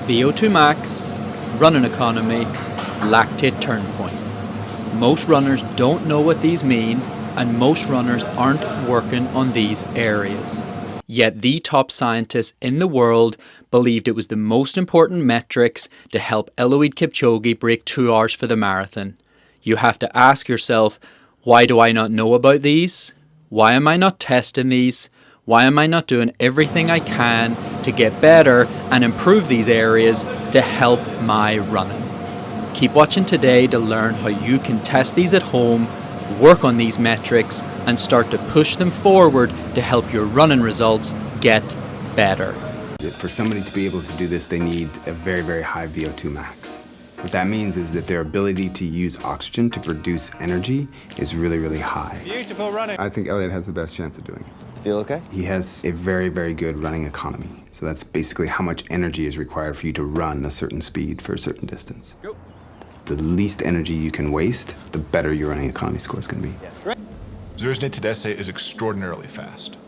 VO2 max, running economy, lactate turn point. Most runners don't know what these mean, and most runners aren't working on these areas. Yet the top scientists in the world believed it was the most important metrics to help Eliud Kipchoge break 2 hours for the marathon. You have to ask yourself, why do I not know about these? Why am I not testing these? Why am I not doing everything I can to get better and improve these areas to help my running? Keep watching today to learn how you can test these at home, work on these metrics, and start to push them forward to help your running results get better. For somebody to be able to do this, they need a very, very high VO2 max. What that means is that their ability to use oxygen to produce energy is really, really high. Beautiful running. I think Eliud has the best chance of doing it. Feel okay? He has a very, very good running economy. So that's basically how much energy is required for you to run a certain speed for a certain distance. Go. The least energy you can waste, the better your running economy score is going to be. Right. Zerzne Tedesse is extraordinarily fast.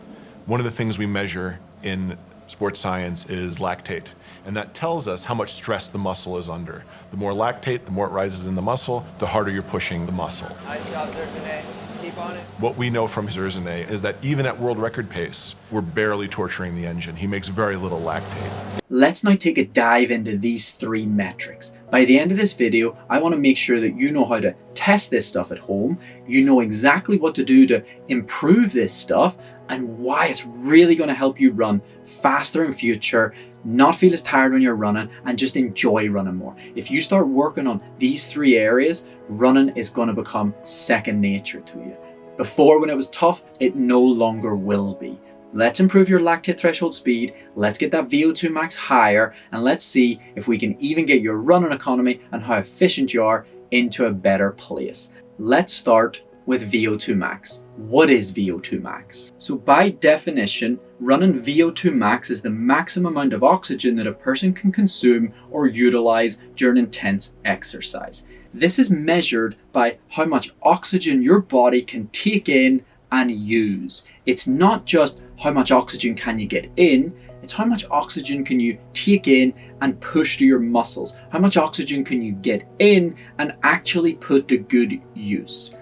One of the things we measure in sports science is lactate, and that tells us how much stress the muscle is under. The more lactate, the more it rises in the muscle, the harder you're pushing the muscle. Nice job, Zerzne. Keep on it. What we know from Zerzne is that even at world record pace, we're barely torturing the engine. He makes very little lactate. Let's now take a dive into these 3 metrics. By the end of this video, I want to make sure that you know how to test this stuff at home, you know exactly what to do to improve this stuff, and why it's really going to help you run faster in future, not feel as tired when you're running, and just enjoy running more. If you start working on these 3 areas, running is going to become second nature to you. Before, when it was tough, it no longer will be. Let's improve your lactate threshold speed, let's get that VO2 max higher, and let's see if we can even get your running economy and how efficient you are into a better place. Let's start with VO2 max. What is VO2 max? So by definition, running VO2 max is the maximum amount of oxygen that a person can consume or utilize during intense exercise. This is measured by how much oxygen your body can take in and use. It's not just how much oxygen can you get in, it's how much oxygen can you take in and push to your muscles. How much oxygen can you get in and actually put to good use.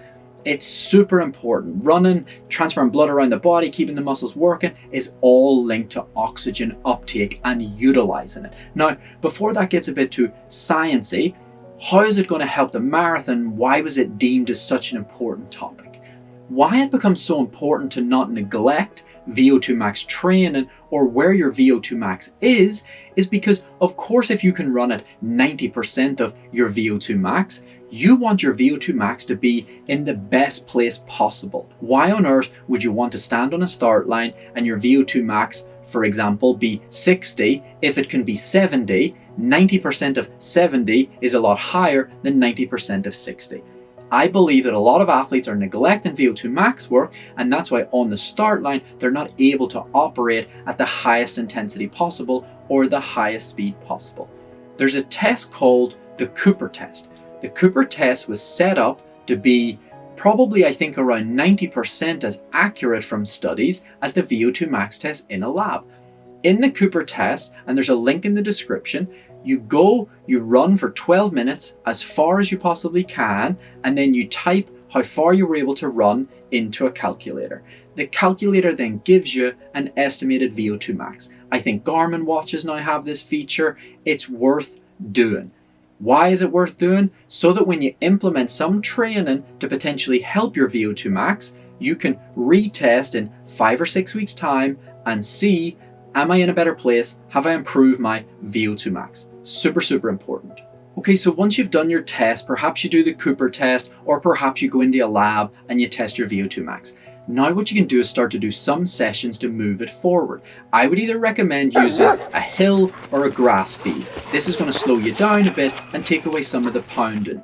It's super important. Running, transferring blood around the body, keeping the muscles working is all linked to oxygen uptake and utilizing it. Now, before that gets a bit too sciencey, how is it going to help the marathon? Why was it deemed as such an important topic? Why it becomes so important to not neglect VO2 max training or where your VO2 max is because, of course, if you can run at 90% of your VO2 max, you want your VO2 max to be in the best place possible. Why on earth would you want to stand on a start line and your VO2 max, for example, be 60 if it can be 70? 90% of 70 is a lot higher than 90% of 60. I believe that a lot of athletes are neglecting VO2 max work, and that's why on the start line, they're not able to operate at the highest intensity possible or the highest speed possible. There's a test called the Cooper test. The Cooper test was set up to be probably, I think, around 90% as accurate from studies as the VO2 max test in a lab. In the Cooper test, and there's a link in the description, you run for 12 minutes as far as you possibly can, and then you type how far you were able to run into a calculator. The calculator then gives you an estimated VO2 max. I think Garmin watches now have this feature. It's worth doing. Why is it worth doing? So that when you implement some training to potentially help your VO2 max, you can retest in 5 or 6 weeks' time and see, am I in a better place? Have I improved my VO2 max? Super, super important. Okay, so once you've done your test, perhaps you do the Cooper test, or perhaps you go into a lab and you test your VO2 max. Now what you can do is start to do some sessions to move it forward. I would either recommend using a hill or a grass feed. This is going to slow you down a bit and take away some of the pounding.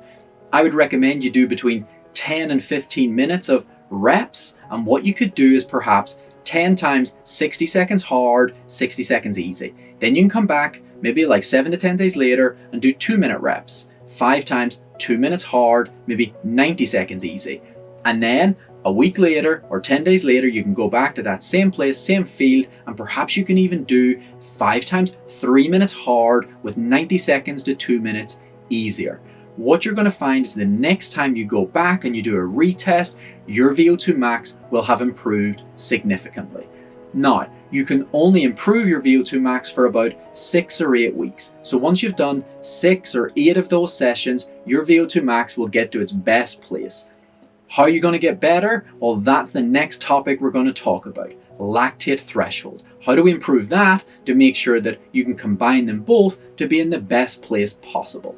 I would recommend you do between 10 and 15 minutes of reps, and what you could do is perhaps 10 times 60 seconds hard, 60 seconds easy. Then you can come back maybe like 7 to 10 days later and do 2-minute reps, 5 times 2 minutes hard, maybe 90 seconds easy. And then a week later or 10 days later, you can go back to that same place, same field, and perhaps you can even do 5 times 3 minutes hard with 90 seconds to 2 minutes easier. What you're going to find is the next time you go back and you do a retest, your VO2 max will have improved significantly. Now, you can only improve your VO2 max for about 6 or 8 weeks. So once you've done 6 or 8 of those sessions, your VO2 max will get to its best place. How are you going to get better? Well, that's the next topic we're going to talk about. Lactate threshold. How do we improve that to make sure that you can combine them both to be in the best place possible?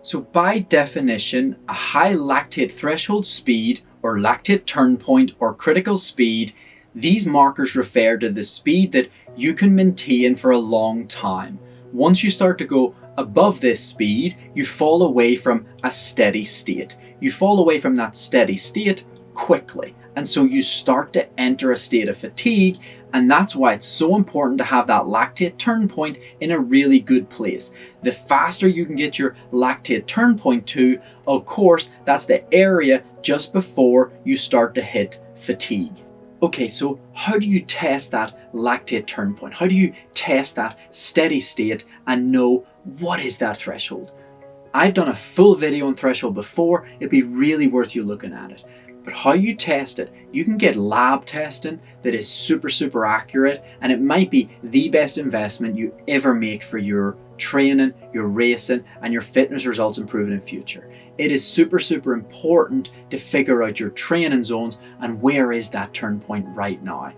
So by definition, a high lactate threshold speed or lactate turn point or critical speed, these markers refer to the speed that you can maintain for a long time. Once you start to go above this speed, you fall away from a steady state. You fall away from that steady state quickly. And so you start to enter a state of fatigue, and that's why it's so important to have that lactate turn point in a really good place. The faster you can get your lactate turn point to, of course, that's the area just before you start to hit fatigue. Okay, so how do you test that lactate turn point? How do you test that steady state and know what is that threshold? I've done a full video on threshold before. It'd be really worth you looking at it. But how you test it, you can get lab testing that is super accurate, and it might be the best investment you ever make for your training, your racing, and your fitness results improving in future. It is super important to figure out your training zones and where is that turn point right now.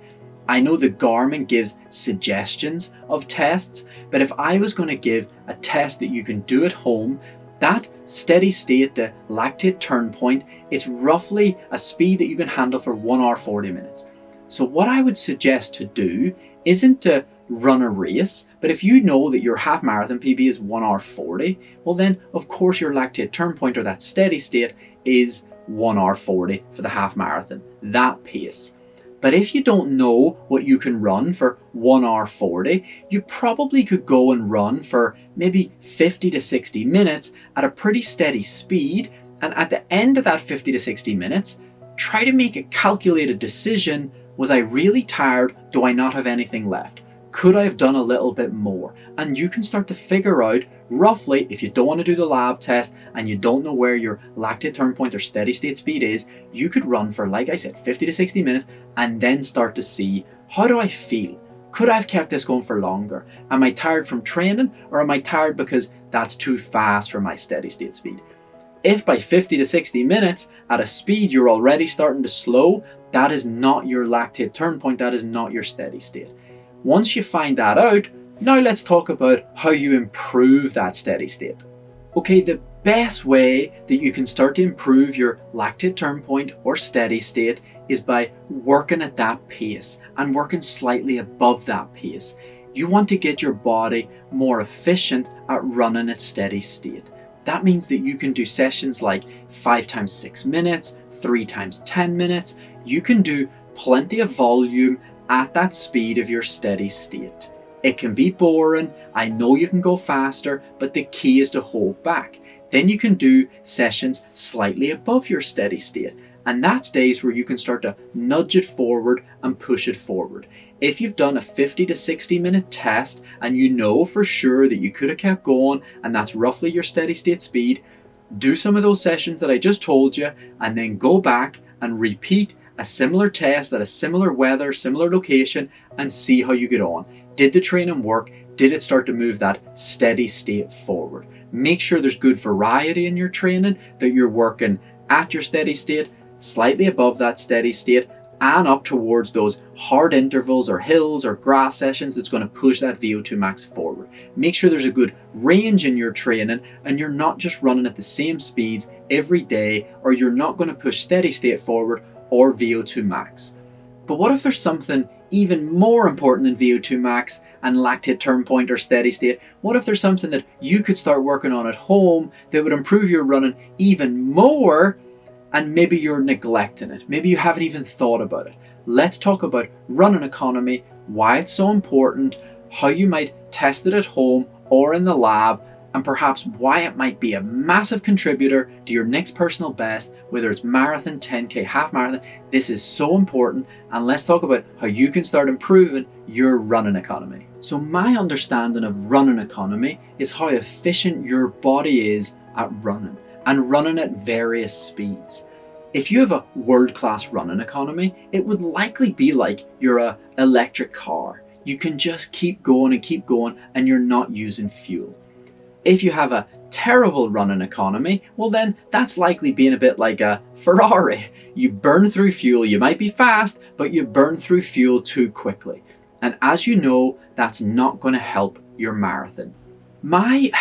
I know the Garmin gives suggestions of tests, but if I was going to give a test that you can do at home, that steady state, the lactate turn point, it's roughly a speed that you can handle for 1 hour 40 minutes. So what I would suggest to do isn't to run a race, but if you know that your half marathon PB is 1 hour 40, well then of course your lactate turn point or that steady state is 1 hour 40 for the half marathon, that pace. But if you don't know what you can run for 1 hour 40, you probably could go and run for maybe 50 to 60 minutes at a pretty steady speed. And at the end of that 50 to 60 minutes, try to make a calculated decision. Was I really tired? Do I not have anything left? Could I have done a little bit more? And you can start to figure out roughly, if you don't want to do the lab test and you don't know where your lactate turn point or steady state speed is, you could run for, like I said, 50 to 60 minutes and then start to see, how do I feel? Could I have kept this going for longer? Am I tired from training, or am I tired because that's too fast for my steady state speed? If by 50 to 60 minutes at a speed you're already starting to slow, that is not your lactate turn point, that is not your steady state. Once you find that out, now let's talk about how you improve that steady state. Okay, the best way that you can start to improve your lactate turn point or steady state is by working at that pace and working slightly above that pace. You want to get your body more efficient at running at steady state. That means that you can do sessions like 5 times 6 minutes, 3 times 10 minutes. You can do plenty of volume at that speed of your steady state. It can be boring, I know you can go faster, but the key is to hold back. Then you can do sessions slightly above your steady state, and that's days where you can start to nudge it forward and push it forward. If you've done a 50 to 60 minute test and you know for sure that you could have kept going and that's roughly your steady state speed, do some of those sessions that I just told you and then go back and repeat a similar test at a similar weather, similar location, and see how you get on. Did the training work? Did it start to move that steady state forward? Make sure there's good variety in your training, that you're working at your steady state, slightly above that steady state, and up towards those hard intervals or hills or grass sessions that's going to push that VO2 max forward. Make sure there's a good range in your training and you're not just running at the same speeds every day, or you're not going to push steady state forward or VO2 max. But what if there's something even more important than VO2 max and lactate turn point or steady state? What if there's something that you could start working on at home that would improve your running even more, and maybe you're neglecting it? Maybe you haven't even thought about it. Let's talk about running economy, why it's so important, how you might test it at home or in the lab, and perhaps why it might be a massive contributor to your next personal best, whether it's marathon, 10K, half marathon. This is so important, and let's talk about how you can start improving your running economy. So my understanding of running economy is how efficient your body is at running, and running at various speeds. If you have a world-class running economy, it would likely be like you're an electric car. You can just keep going and you're not using fuel. If you have a terrible running economy, well then that's likely being a bit like a Ferrari. You burn through fuel, you might be fast, but you burn through fuel too quickly. And as you know, that's not going to help your marathon. My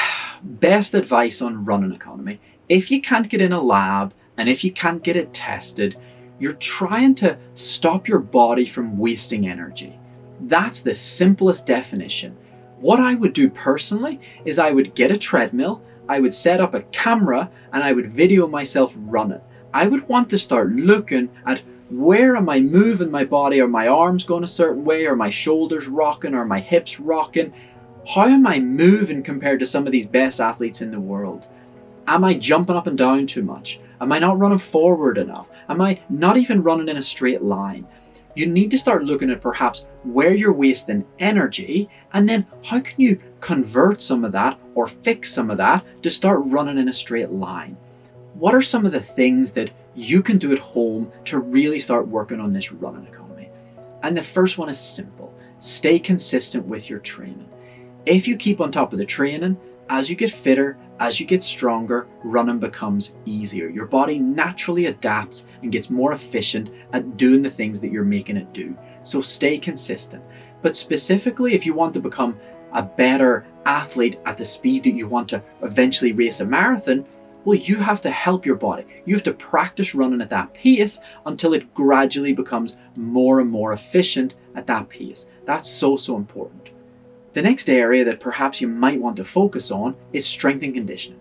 best advice on running economy, if you can't get in a lab and if you can't get it tested, you're trying to stop your body from wasting energy. That's the simplest definition. What I would do personally is I would get a treadmill, I would set up a camera, and I would video myself running. I would want to start looking at where am I moving my body? Are my arms going a certain way? Are my shoulders rocking? Are my hips rocking? How am I moving compared to some of these best athletes in the world? Am I jumping up and down too much? Am I not running forward enough? Am I not even running in a straight line? You need to start looking at perhaps where you're wasting energy, and then how can you convert some of that or fix some of that to start running in a straight line? What are some of the things that you can do at home to really start working on this running economy? And the first one is simple. Stay consistent with your training. If you keep on top of the training, as you get fitter, as you get stronger, running becomes easier. Your body naturally adapts and gets more efficient at doing the things that you're making it do. So stay consistent. But specifically, if you want to become a better athlete at the speed that you want to eventually race a marathon, well, you have to help your body. You have to practice running at that pace until it gradually becomes more and more efficient at that pace. That's so important. The next area that perhaps you might want to focus on is strength and conditioning.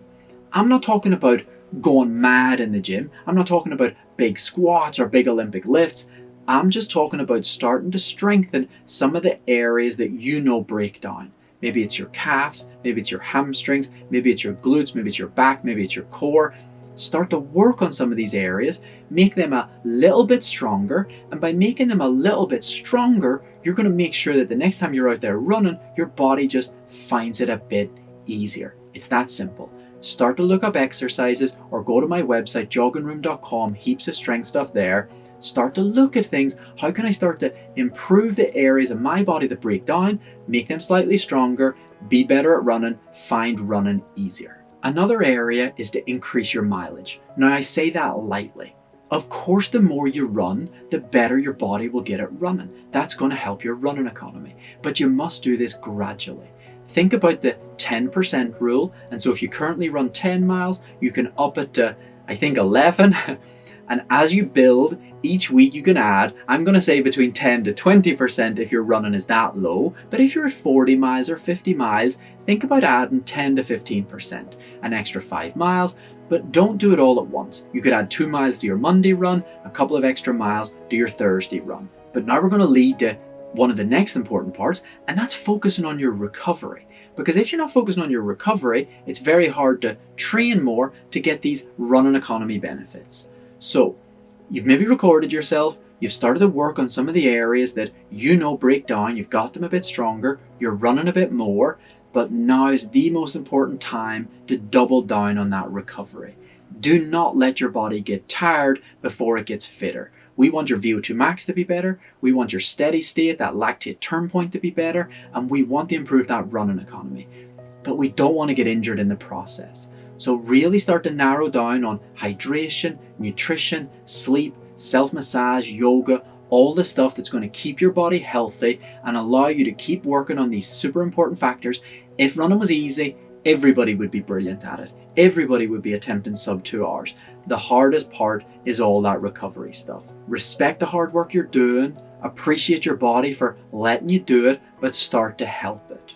I'm not talking about going mad in the gym. I'm not talking about big squats or big Olympic lifts. I'm just talking about starting to strengthen some of the areas that you know break down. Maybe it's your calves, maybe it's your hamstrings, maybe it's your glutes, maybe it's your back, maybe it's your core. Start to work on some of these areas, make them a little bit stronger, and by making them a little bit stronger, you're going to make sure that the next time you're out there running, your body just finds it a bit easier. It's that simple. Start to look up exercises or go to my website, joggingroom.com, heaps of strength stuff there. Start to look at things. How can I start to improve the areas of my body that break down, make them slightly stronger, be better at running, find running easier. Another area is to increase your mileage. Now I say that lightly. Of course, the more you run, the better your body will get at running. That's going to help your running economy. But you must do this gradually. Think about the 10% rule. And so if you currently run 10 miles, you can up it to, I think, 11. And as you build, each week you can add, I'm going to say between 10 to 20% if your running is that low. But if you're at 40 miles or 50 miles, think about adding 10 to 15%, an extra 5 miles, but don't do it all at once. You could add 2 miles to your Monday run, a couple of extra miles to your Thursday run. But now we're going to lead to one of the next important parts, and that's focusing on your recovery. Because if you're not focusing on your recovery, it's very hard to train more to get these running economy benefits. So you've maybe recorded yourself, you've started to work on some of the areas that you know break down, you've got them a bit stronger, you're running a bit more, but now is the most important time to double down on that recovery. Do not let your body get tired before it gets fitter. We want your V02 max to be better, we want your steady state, that lactate turn point to be better, and we want to improve that running economy. But we don't want to get injured in the process. So really start to narrow down on hydration, nutrition, sleep, self-massage, yoga, all the stuff that's going to keep your body healthy and allow you to keep working on these super important factors. If running was easy, everybody would be brilliant at it. Everybody would be attempting sub 2 hours. The hardest part is all that recovery stuff. Respect the hard work you're doing, appreciate your body for letting you do it, but start to help it.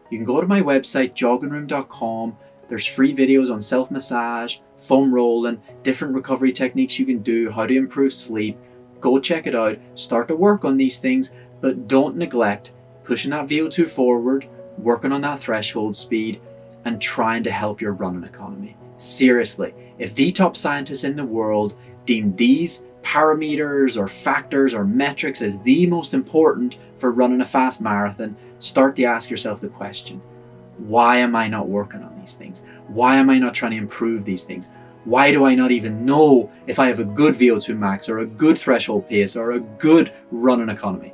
You can go to my website, joggingroom.com. There's free videos on self-massage, foam rolling, different recovery techniques you can do, how to improve sleep. Go check it out, start to work on these things, but don't neglect pushing that VO2 forward, working on that threshold speed, and trying to help your running economy. Seriously, if the top scientists in the world deem these parameters or factors or metrics as the most important for running a fast marathon, start to ask yourself the question, why am I not working on these things? Why am I not trying to improve these things? Why do I not even know if I have a good VO2 max or a good threshold pace or a good running economy?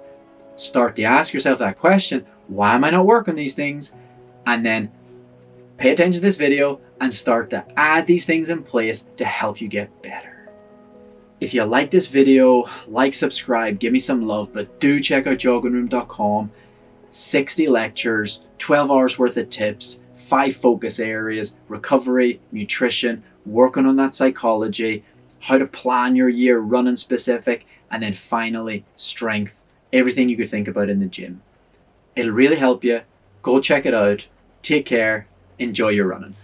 Start to ask yourself that question, why am I not working on these things? And then pay attention to this video and start to add these things in place to help you get better. If you like this video, like, subscribe, give me some love, but do check out joggingroom.com. 60 lectures, 12 hours worth of tips, 5 focus areas: recovery, nutrition, working on that psychology, how to plan your year running specific, and then finally strength, everything you could think about in the gym. It'll really help you. Go check it out. Take care. Enjoy your running.